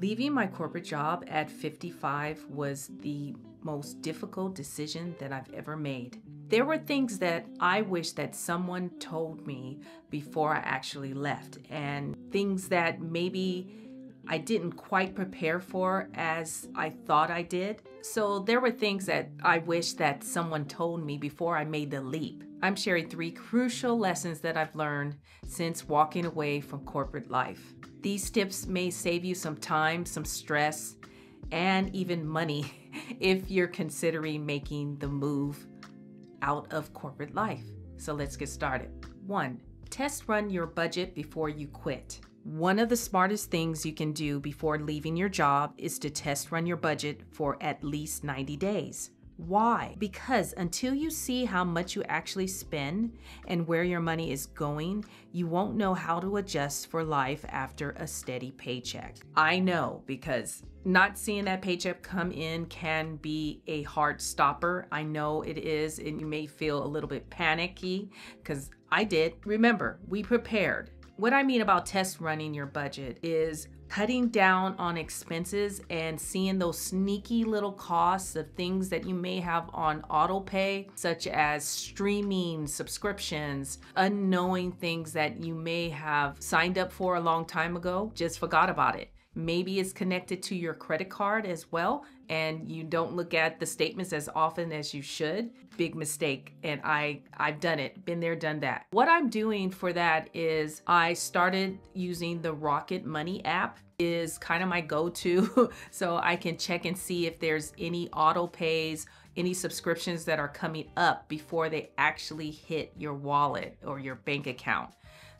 Leaving my corporate job at 55 was the most difficult decision that I've ever made. There were things that I wish that someone told me before I actually left, and things that maybe I didn't quite prepare for as I thought I did. So there were things that I wish that someone told me before I made the leap. I'm sharing 3 crucial lessons that I've learned since walking away from corporate life. These tips may save you some time, some stress, and even money if you're considering making the move out of corporate life. So let's get started. 1. Test run your budget before you quit. One of the smartest things you can do before leaving your job is to test run your budget for at least 90 days. Why? Because until you see how much you actually spend and where your money is going, you won't know how to adjust for life after a steady paycheck. I know, because not seeing that paycheck come in can be a hard stopper. I know it is, and you may feel a little bit panicky, because I did. Remember, we prepared. What I mean about test running your budget is cutting down on expenses and seeing those sneaky little costs of things that you may have on auto pay, such as streaming subscriptions, unknowing things that you may have signed up for a long time ago, just forgot about it. Maybe it's connected to your credit card as well, and you don't look at the statements as often as you should. Big mistake, and I've done it, been there, done that. What I'm doing for that is I started using the Rocket Money app. Is kind of my go-to, so I can check and see if there's any auto pays, any subscriptions that are coming up before they actually hit your wallet or your bank account.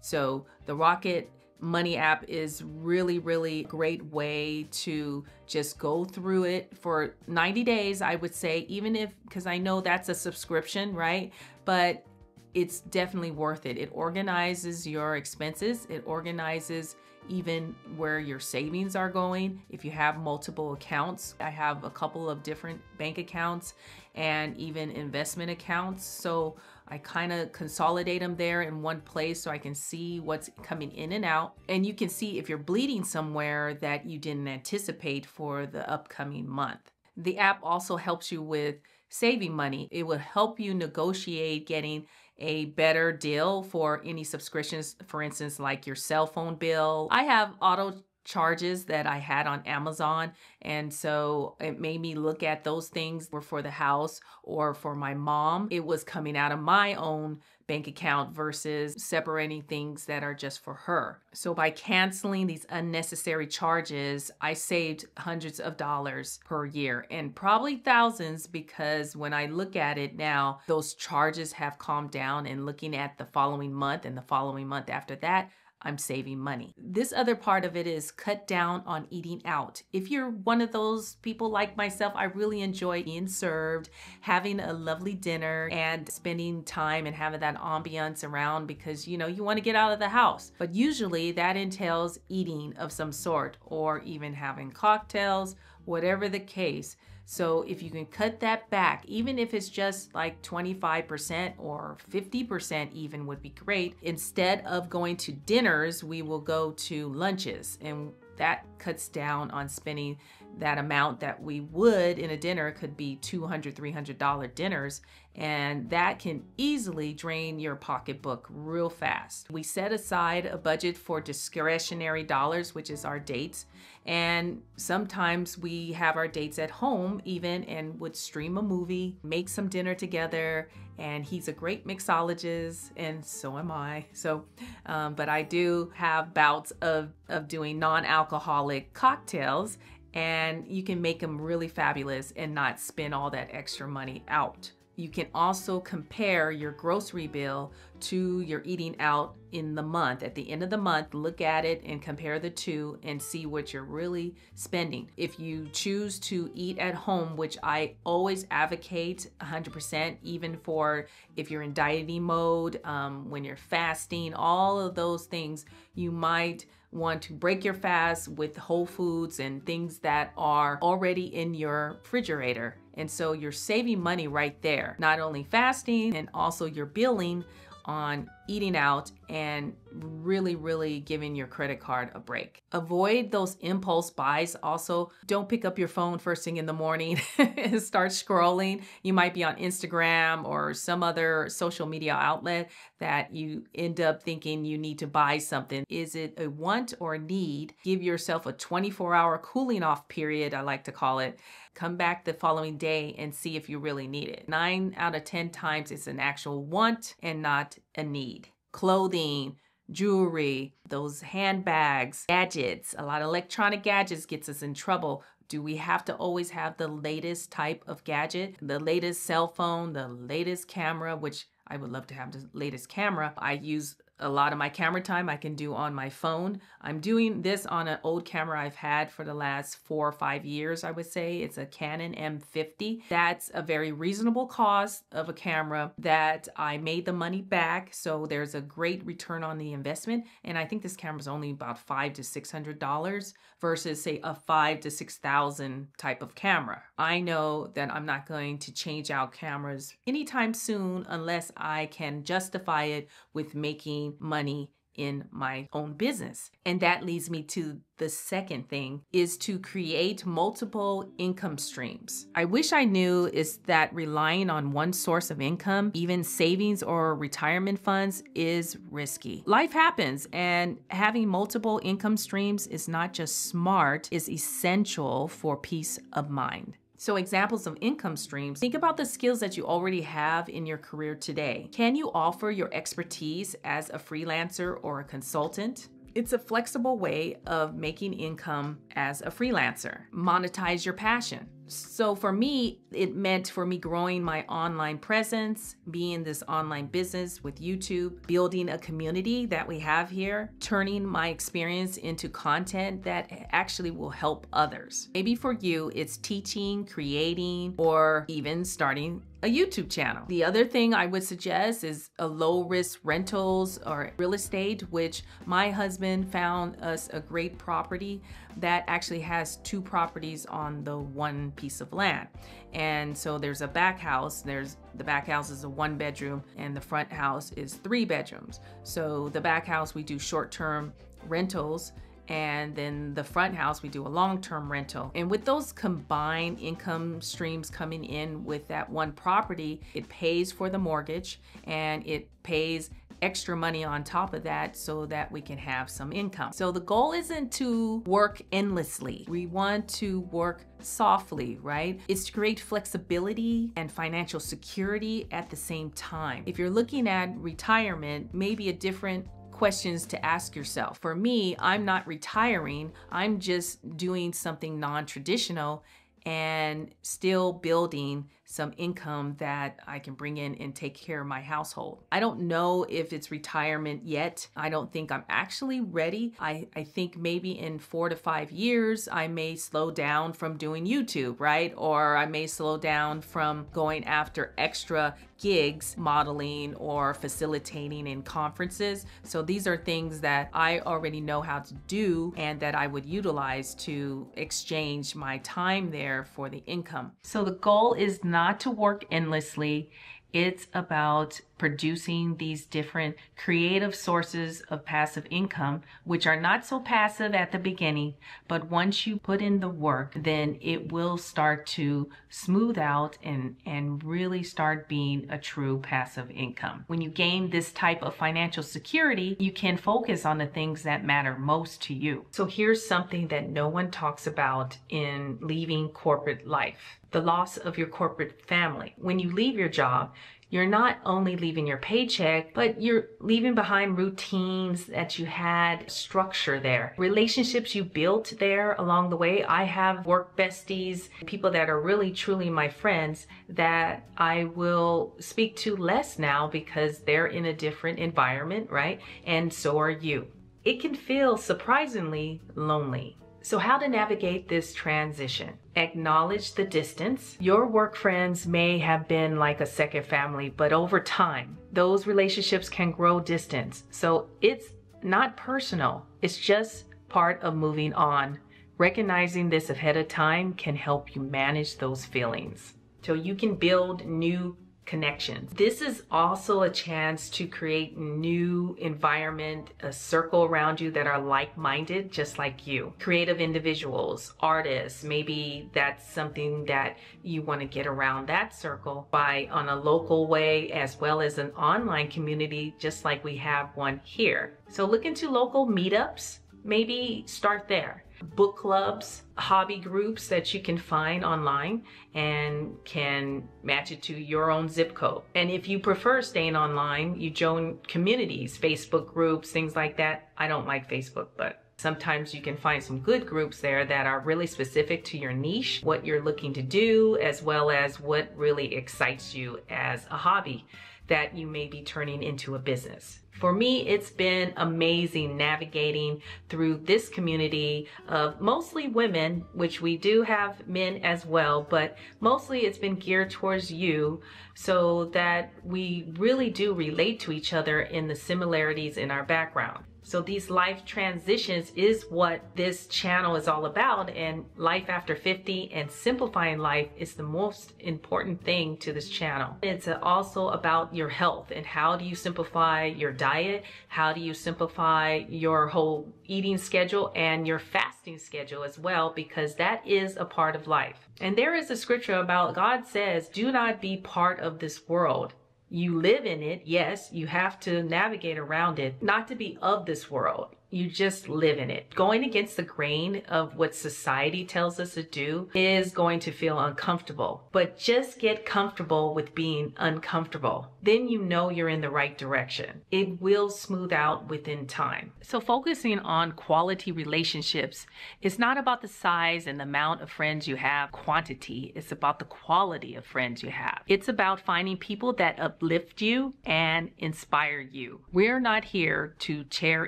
So the Rocket Money app is really great way to just go through it for 90 days, I would say, even if, because I know that's a subscription, right? But it's definitely worth it. It organizes your expenses. It organizes even where your savings are going. If you have multiple accounts, I have a couple of different bank accounts and even investment accounts. So I kind of consolidate them there in one place so I can see what's coming in and out. And you can see if you're bleeding somewhere that you didn't anticipate for the upcoming month. The app also helps you with saving money. It will help you negotiate getting a better deal for any subscriptions, for instance, like your cell phone bill. I have auto charges that I had on Amazon, and so it made me look at those things were for the house or for my mom. It was coming out of my own bank account versus separating things that are just for her. So by canceling these unnecessary charges, I saved hundreds of dollars per year, and probably thousands, because when I look at it now, those charges have calmed down, and looking at the following month and the following month after that, I'm saving money. This other part of it is cut down on eating out. If you're one of those people like myself, I really enjoy being served, having a lovely dinner, and spending time and having that ambiance around, because you want to get out of the house. But usually that entails eating of some sort, or even having cocktails, whatever the case. So if you can cut that back, even if it's just like 25% or 50% even, would be great. Instead of going to dinners, we will go to lunches, and that cuts down on spending that amount that we would in a dinner. Could be $200, $300 dinners, and that can easily drain your pocketbook real fast. We set aside a budget for discretionary dollars, which is our dates, and sometimes we have our dates at home even, and would stream a movie, make some dinner together, and he's a great mixologist, and so am I. So, but I do have bouts of doing non-alcoholic cocktails, and you can make them really fabulous and not spend all that extra money out. You can also compare your grocery bill to your eating out in the month. At the end of the month, look at it and compare the two and see what you're really spending. If you choose to eat at home, which I always advocate 100%, even for if you're in dieting mode, when you're fasting, all of those things, you might want to break your fast with whole foods and things that are already in your refrigerator. And so you're saving money right there, not only fasting, and also you're billing on eating out and really giving your credit card a break. Avoid those impulse buys. Also, don't pick up your phone first thing in the morning and start scrolling. You might be on Instagram or some other social media outlet that you end up thinking you need to buy something. Is it a want or a need? Give yourself a 24-hour cooling off period, I like to call it. Come back the following day and see if you really need it. 9 out of 10 times it's an actual want and not a need. Clothing, jewelry, those handbags, gadgets, a lot of electronic gadgets gets us in trouble. Do we have to always have the latest type of gadget, the latest cell phone, the latest camera, which I would love to have the latest camera. I use a lot of my camera time I can do on my phone. I'm doing this on an old camera I've had for the last 4 or 5 years, I would say. It's a Canon M50. That's a very reasonable cost of a camera that I made the money back. So there's a great return on the investment. And I think this camera is only about $500 to $600 versus say a $5,000 to $6,000 type of camera. I know that I'm not going to change out cameras anytime soon unless I can justify it with making money in my own business. And that leads me to the second thing, is to create multiple income streams. I wish I knew is that relying on one source of income, even savings or retirement funds, is risky. Life happens, and having multiple income streams is not just smart, it's essential for peace of mind. So examples of income streams, think about the skills that you already have in your career today. Can you offer your expertise as a freelancer or a consultant? It's a flexible way of making income as a freelancer. Monetize your passion. So for me, it meant for me growing my online presence, being this online business with YouTube, building a community that we have here, turning my experience into content that actually will help others. Maybe for you, it's teaching, creating, or even starting a YouTube channel. The other thing I would suggest is a low-risk rentals or real estate, which my husband found us a great property that actually has 2 properties on the one piece of land. And so there's a back house. The back house is a 1-bedroom and the front house is 3 bedrooms. So the back house, we do short-term rentals, and then the front house, we do a long-term rental. And with those combined income streams coming in with that one property, it pays for the mortgage and it pays extra money on top of that so that we can have some income. So the goal isn't to work endlessly. We want to work softly, right? It's to create flexibility and financial security at the same time. If you're looking at retirement, maybe a different questions to ask yourself. For me, I'm not retiring. I'm just doing something non-traditional and still building some income that I can bring in and take care of my household. I don't know if it's retirement yet. I don't think I'm actually ready. I think maybe in 4 to 5 years, I may slow down from doing YouTube, right? Or I may slow down from going after extra gigs, modeling or facilitating in conferences. So these are things that I already know how to do and that I would utilize to exchange my time there for the income. So the goal is not to work endlessly. It's about producing these different creative sources of passive income, which are not so passive at the beginning, but once you put in the work, then it will start to smooth out and really start being a true passive income. When you gain this type of financial security, you can focus on the things that matter most to you. So here's something that no one talks about in leaving corporate life: the loss of your corporate family. When you leave your job, you're not only leaving your paycheck, but you're leaving behind routines that you had, structure there, relationships you built there along the way. I have work besties, people that are really truly my friends that I will speak to less now because they're in a different environment, right? And so are you. It can feel surprisingly lonely. So how to navigate this transition? Acknowledge the distance. Your work friends may have been like a second family, but over time, those relationships can grow distant. So it's not personal. It's just part of moving on. Recognizing this ahead of time can help you manage those feelings so you can build new connections. This is also a chance to create new environment, a circle around you that are like-minded, just like you. Creative individuals, artists, maybe that's something that you want to get around that circle by on a local way as well as an online community, just like we have one here. So look into local meetups, maybe start there. Book clubs, hobby groups that you can find online and can match it to your own zip code. And if you prefer staying online, you join communities, Facebook groups, things like that. I don't like Facebook, but sometimes you can find some good groups there that are really specific to your niche, what you're looking to do, as well as what really excites you as a hobby that you may be turning into a business. For me, it's been amazing navigating through this community of mostly women, which we do have men as well, but mostly it's been geared towards you so that we really do relate to each other in the similarities in our background. So these life transitions is what this channel is all about, and life after 50 and simplifying life is the most important thing to this channel. It's also about your health and how do you simplify your diet, how do you simplify your whole eating schedule and your fasting schedule as well, because that is a part of life. And there is a scripture about God says, do not be part of this world. You live in it, yes, you have to navigate around it, not to be of this world. You just live in it. Going against the grain of what society tells us to do is going to feel uncomfortable, but just get comfortable with being uncomfortable. Then you know you're in the right direction. It will smooth out within time. So focusing on quality relationships is not about the size and the amount of friends you have, quantity. It's about the quality of friends you have. It's about finding people that uplift you and inspire you. We're not here to tear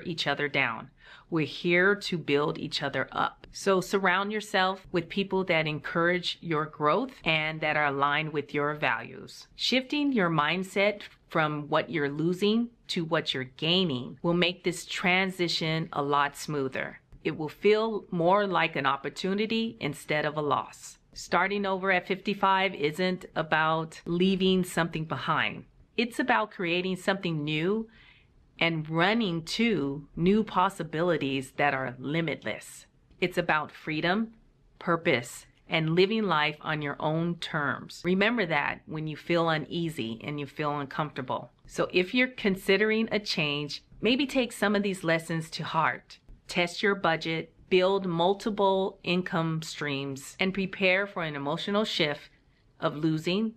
each other down. We're here to build each other up. So surround yourself with people that encourage your growth and that are aligned with your values. Shifting your mindset from what you're losing to what you're gaining will make this transition a lot smoother. It will feel more like an opportunity instead of a loss. Starting over at 55 isn't about leaving something behind. It's about creating something new and running to new possibilities that are limitless. It's about freedom, purpose, and living life on your own terms. Remember that when you feel uneasy and you feel uncomfortable. So if you're considering a change, maybe take some of these lessons to heart. Test your budget, build multiple income streams, and prepare for an emotional shift of losing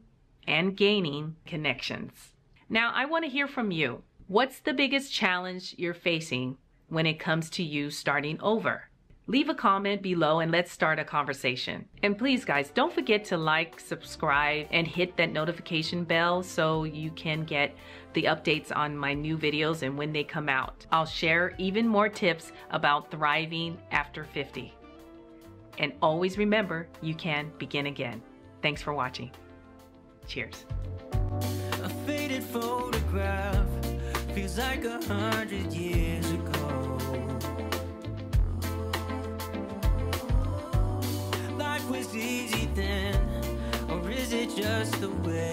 and gaining connections. Now, I want to hear from you. What's the biggest challenge you're facing when it comes to you starting over? Leave a comment below and let's start a conversation. And please guys, don't forget to like, subscribe, and hit that notification bell so you can get the updates on my new videos and when they come out. I'll share even more tips about thriving after 50. And always remember, you can begin again. Thanks for watching. Cheers. A faded photograph feels like 100 years ago. Life was easy then, or is it just the way